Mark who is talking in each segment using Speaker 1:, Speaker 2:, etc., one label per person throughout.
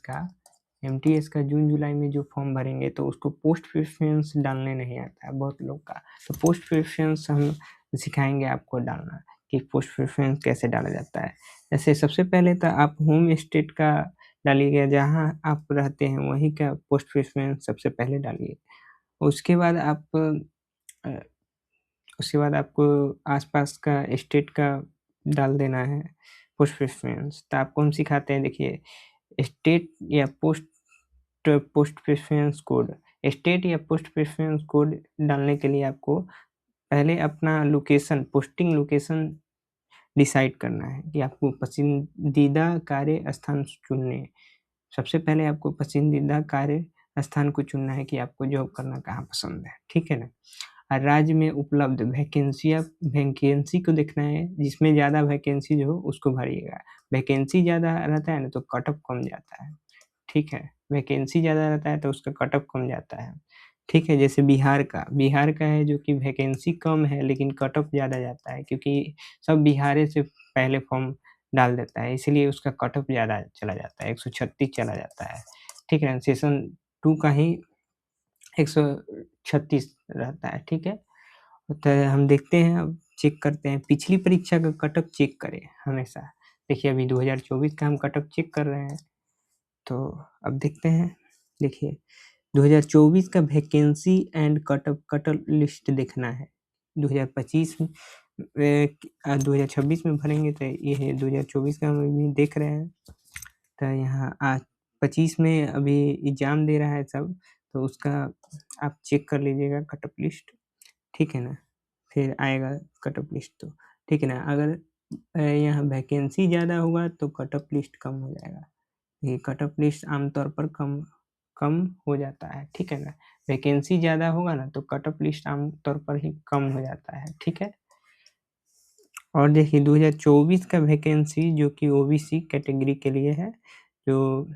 Speaker 1: का जून जुलाई में जो फॉर्म भरेंगे तो उसको पोस्ट प्रेफरेंस डालने नहीं आता है बहुत लोग का। तो पोस्ट प्रेफरेंस हम सिखाएंगे आपको डालना कि पोस्ट प्रेफरेंस कैसे डाला जाता है। जैसे सबसे पहले तो आप होम स्टेट का डालिएगा, जहाँ आप रहते हैं वहीं का पोस्ट प्रेफरेंस सबसे पहले डालिए। उसके बाद आपको आसपास का स्टेट का डाल देना है पोस्ट प्रेफरेंस। तो आपको हम सिखाते हैं, देखिए स्टेट या पोस्ट प्रेफरेंस कोड। स्टेट या पोस्ट प्रेफरेंस कोड डालने के लिए आपको पहले अपना लोकेशन, पोस्टिंग लोकेशन डिसाइड करना है कि आपको पसंदीदा कार्य स्थान चुनने। सबसे पहले आपको पसंदीदा कार्य स्थान को चुनना है कि आपको जॉब करना कहाँ पसंद है, ठीक है ना। और राज्य में उपलब्ध वैकेंसी को देखना है, जिसमें ज़्यादा वैकेंसी जो हो उसको भरिएगा। वैकेंसी ज़्यादा रहता है ना तो कट ऑफ कम जाता है, ठीक है। वैकेंसी ज़्यादा रहता है तो उसका कट ऑफ कम जाता है, ठीक है। जैसे बिहार का है जो कि वैकेंसी कम है लेकिन कट ऑफ ज़्यादा जाता है, क्योंकि सब बिहार से पहले फॉर्म डाल देता है, इसलिए उसका कट ऑफ ज़्यादा चला जाता है, 136 चला जाता है, ठीक है। सेशन 2 का ही 136 रहता है, ठीक है। तो हम देखते हैं, अब चेक करते हैं पिछली परीक्षा का कट ऑफ चेक करें हमेशा। देखिए अभी 2024 का हम कट ऑफ चेक कर रहे हैं, तो अब देखते हैं। देखिए 2024 का vacancy and cut off list देखना है। 2025 में 2026 में भरेंगे तो ये है 2024 का हम अभी देख रहे हैं। तो यहाँ 25 में अभी एग्जाम दे रहा है सब, तो उसका आप चेक कर लीजिएगा कट ऑफ लिस्ट, ठीक है ना। फिर आएगा कट ऑफ लिस्ट, तो ठीक है ना। अगर यहाँ वैकेंसी ज़्यादा होगा तो कट ऑफ लिस्ट कम हो जाएगा। ये कट ऑफ लिस्ट आमतौर पर कम हो जाता है, ठीक है ना। वैकेंसी ज़्यादा होगा ना तो कट ऑफ लिस्ट आमतौर पर ही कम हो जाता है, ठीक है। और देखिए 2024 का वैकेंसी जो कि ओबीसी कैटेगरी के लिए है, जो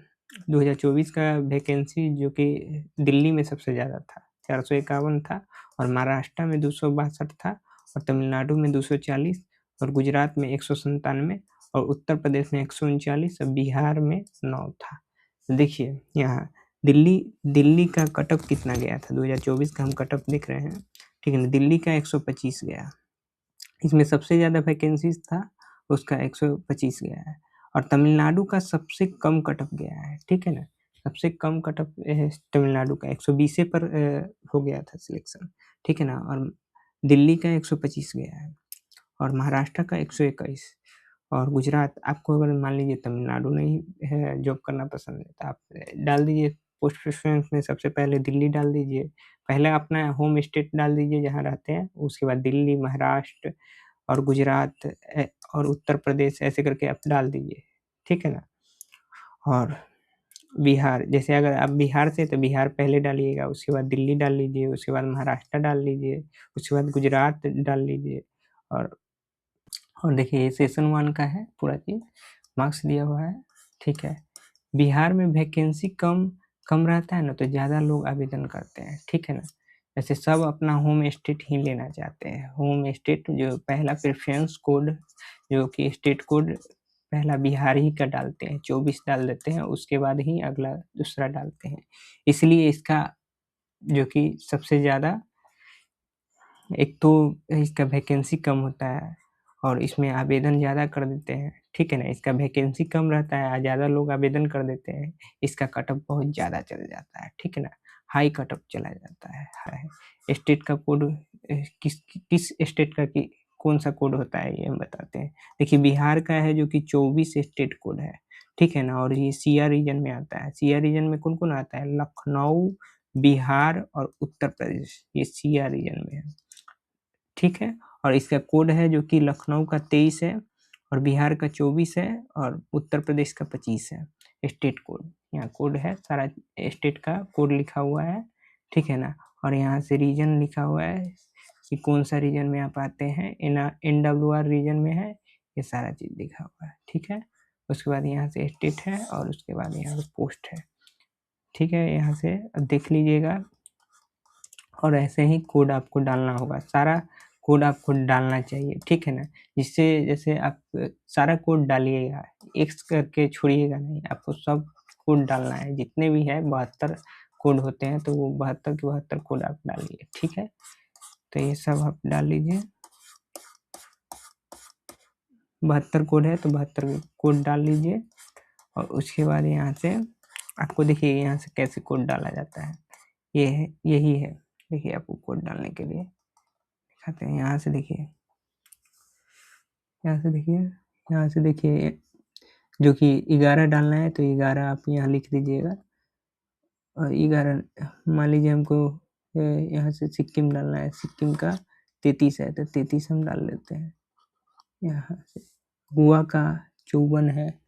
Speaker 1: 2024 का वैकेंसी जो कि दिल्ली में सबसे ज़्यादा था, 451 था, और महाराष्ट्र में 262 था, और तमिलनाडु में 240, और गुजरात में 197, और उत्तर प्रदेश में 139, और बिहार में 9 था। देखिए यहाँ दिल्ली का कट ऑफ कितना गया था, 2024 का हम कट ऑफ देख रहे हैं, ठीक है ना। दिल्ली का 125 गया, इसमें सबसे ज़्यादा वैकेंसीज था, उसका 125 गया है। और तमिलनाडु का सबसे कम कट ऑफ गया है, ठीक है ना। सबसे कम कट ऑफ तमिलनाडु का 120 पर हो गया था सिलेक्शन, ठीक है ना। और दिल्ली का 125 गया है, और महाराष्ट्र का 121, और गुजरात। आपको अगर मान लीजिए तमिलनाडु नहीं है जॉब करना पसंद है तो आप डाल दीजिए पोस्ट प्रेफरेंस में, सबसे पहले दिल्ली डाल दीजिए। पहले अपना होम स्टेट डाल दीजिए जहाँ रहते हैं, उसके बाद दिल्ली, महाराष्ट्र और गुजरात और उत्तर प्रदेश ऐसे करके आप डाल दीजिए, ठीक है ना। और बिहार, जैसे अगर आप बिहार से तो बिहार पहले डालिएगा, उसके बाद दिल्ली डाल लीजिए, उसके बाद महाराष्ट्र डाल लीजिए, उसके बाद गुजरात डाल लीजिए। और देखिए ये सेशन 1 का है पूरा चीज़, मार्क्स दिया हुआ है, ठीक है। बिहार में वैकेंसी कम रहता है ना तो ज़्यादा लोग आवेदन करते हैं, ठीक है ना। जैसे सब अपना होम स्टेट ही लेना चाहते हैं। होम स्टेट जो पहला प्रेफरेंस कोड जो कि स्टेट कोड पहला बिहार ही का डालते हैं, 24 डाल देते हैं, उसके बाद ही अगला दूसरा डालते हैं। इसलिए इसका जो कि सबसे ज़्यादा, एक तो इसका वैकेंसी कम होता है और इसमें आवेदन ज़्यादा कर देते हैं, ठीक है ना। इसका वैकेंसी कम रहता है और ज़्यादा लोग आवेदन कर देते हैं, इसका कट ऑफ बहुत ज़्यादा चल जाता है, ठीक है ना। हाई कट ऑफ चला जाता है हाई। स्टेट का कोड किस स्टेट का कौन सा कोड होता है ये हम बताते हैं। देखिए बिहार का है जो कि 24 स्टेट कोड है, ठीक है ना। और ये सिया रीजन में आता है। सिया रीजन में कौन कौन आता है, लखनऊ, बिहार और उत्तर प्रदेश, ये सिया रीजन में है, ठीक है। और इसका कोड है जो कि लखनऊ का 23 है, और बिहार का 24 है, और उत्तर प्रदेश का 25 है। स्टेट कोड, यहाँ कोड है, सारा स्टेट का कोड लिखा हुआ है, ठीक है ना। और यहाँ से रीजन लिखा हुआ है कि कौन सा रीजन में आप आते हैं, NWR रीजन में है, ये सारा चीज़ लिखा हुआ है, ठीक है। उसके बाद यहाँ से स्टेट है, और उसके बाद यहाँ से पोस्ट है, ठीक है। यहाँ से देख लीजिएगा, और ऐसे ही कोड आपको डालना होगा, सारा कोड आपको डालना चाहिए, ठीक है ना। जिससे जैसे आप सारा कोड डालिएगा, एक्स करके छोड़िएगा नहीं, आपको सब कोड डालना है, जितने भी है 72 कोड होते हैं, तो वो 72 के 72 कोड आप डालिए, ठीक है। तो ये सब आप डाल लीजिए, 72 कोड है तो 72 कोड डाल लीजिए। और उसके बाद यहाँ से आपको देखिए यहाँ से कैसे कोड डाला जाता है, ये है, यही है। देखिए आपको कोड डालने के लिए दिखाते हैं, यहाँ से देखिए, यहाँ से देखिए, यहाँ से देखिए, जो कि 11 डालना है तो 11 आप यहाँ लिख दीजिएगा। और 11 मान लीजिए हमको यहाँ से सिक्किम डालना है, सिक्किम का 33 है तो 33 हम डाल लेते हैं। यहाँ से गोवा का 54 है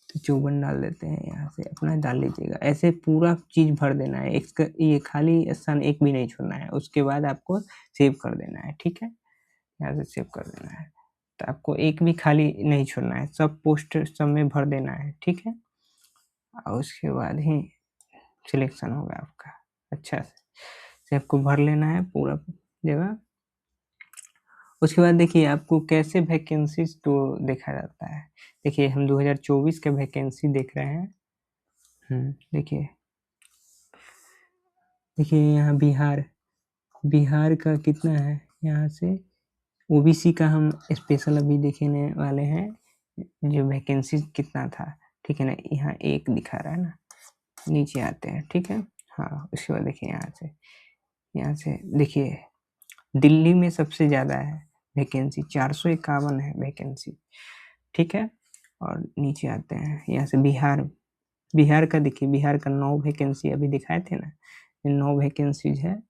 Speaker 1: तो 54 डाल देते हैं, यहाँ से अपना डाल लीजिएगा। ऐसे पूरा चीज़ भर देना है, ये खाली स्थान एक भी नहीं छोड़ना है। उसके बाद आपको सेव कर देना है, ठीक है, यहाँ से सेव कर देना है। तो आपको एक भी खाली नहीं छोड़ना है, सब पोस्ट सब में भर देना है, ठीक है। और उसके बाद ही सिलेक्शन होगा आपका, अच्छा से आपको भर लेना है पूरा जगह। उसके बाद देखिए आपको कैसे वैकेंसीज तो देखा जाता है। देखिए हम 2024 का वैकेंसी देख रहे हैं। देखिए यहाँ बिहार का कितना है, यहाँ से ओबीसी का हम स्पेशल अभी देखने वाले हैं, जो वैकेंसी कितना था, ठीक है ना। यहाँ 1 दिखा रहा है ना, नीचे आते हैं, ठीक है। हाँ, उसके बाद देखिए यहाँ से देखिए दिल्ली में सबसे ज़्यादा है वैकेंसी, 451 है वैकेंसी, ठीक है। और नीचे आते हैं, यहाँ से बिहार का देखिए, बिहार का 9 वैकेंसी अभी दिखाए थे ना, 9 वैकेंसीज है।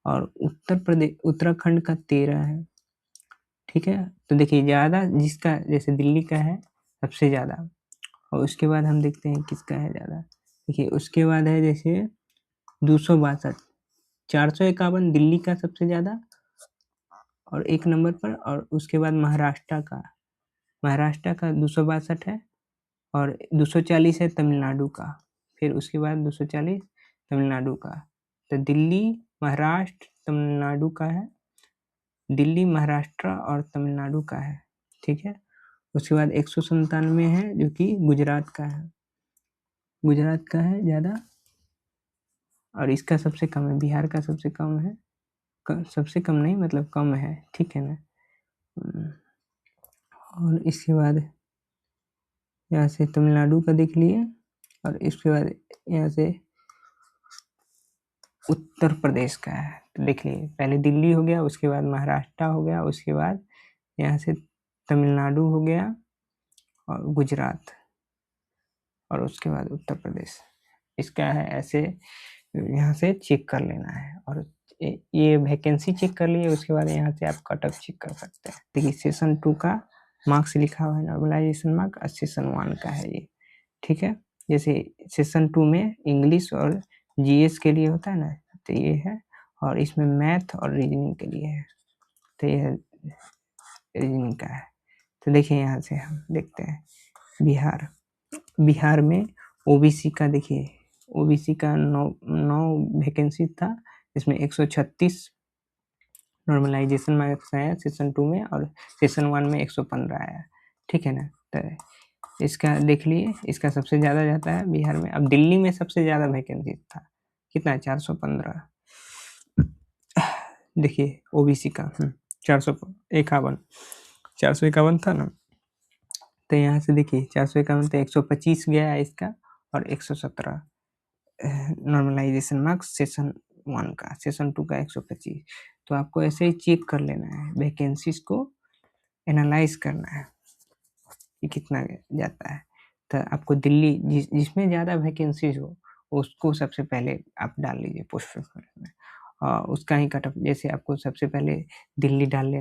Speaker 1: और उत्तराखंड का 13 है, ठीक है। तो देखिए ज़्यादा जिसका, जैसे दिल्ली का है सबसे ज़्यादा, और उसके बाद हम देखते हैं किसका है ज़्यादा। देखिए उसके बाद है जैसे 262, 451 दिल्ली का सबसे ज़्यादा और 1 नंबर पर। और उसके बाद महाराष्ट्र का 262 है, और 240 है तमिलनाडु का। फिर उसके बाद 240 तमिलनाडु का। तो दिल्ली, महाराष्ट्र, तमिलनाडु का है, दिल्ली, महाराष्ट्र और तमिलनाडु का है, ठीक है। उसके बाद 197 है जो कि गुजरात का है, गुजरात का है ज़्यादा। और इसका सबसे कम है, बिहार का सबसे कम है, सबसे कम नहीं मतलब कम है, ठीक है ना। और इसके बाद यहाँ से तमिलनाडु का देख लिए। और इसके बाद यहाँ से उत्तर प्रदेश का है, तो देख लिए, पहले दिल्ली हो गया, उसके बाद महाराष्ट्र हो गया, उसके बाद यहाँ से तमिलनाडु हो गया और गुजरात, और उसके बाद उत्तर प्रदेश। इसका है ऐसे, यहाँ से चेक कर लेना है। और ये वैकेंसी चेक कर लिए, उसके बाद यहाँ से आप कट ऑफ चेक कर सकते हैं। देखिए सेशन 2 का मार्क्स लिखा हुआ है, नॉर्मलाइजेशन मार्क, और सेशन 1 का है ये, ठीक है। जैसे सेशन 2 में इंग्लिश और जीएस के लिए होता है ना, तो ये है। और इसमें मैथ और रीजनिंग के लिए है, तो ये रीजनिंग का है। तो देखिए यहाँ से हम देखते हैं बिहार में ओबीसी का, देखिए ओबीसी का 9 वैकेंसी था, इसमें 136 नॉर्मलाइजेशन मार्क्स आया सेशन 2 में, और सेशन 1 में 115 आया, ठीक है ना। तो इसका देख लिए, इसका सबसे ज़्यादा जाता है बिहार में। अब दिल्ली में सबसे ज़्यादा वैकेंसी था, कितना है, 415। देखिए ओबीसी का 451 था ना, तो यहाँ से देखिए 451 तो 125 गया है इसका, और 117 नॉर्मलाइजेशन मार्क्स सेशन 1 का, सेशन 2 का 125। तो आपको ऐसे ही चेक कर लेना है, वैकेंसीज को एनालाइज करना है कि कितना जाता है। तो आपको दिल्ली जिसमें ज़्यादा वैकेंसीज हो उसको सबसे पहले आप डाल लीजिए पोस्ट में, उसका ही कट ऑफ, जैसे आपको सबसे पहले दिल्ली डाल लेना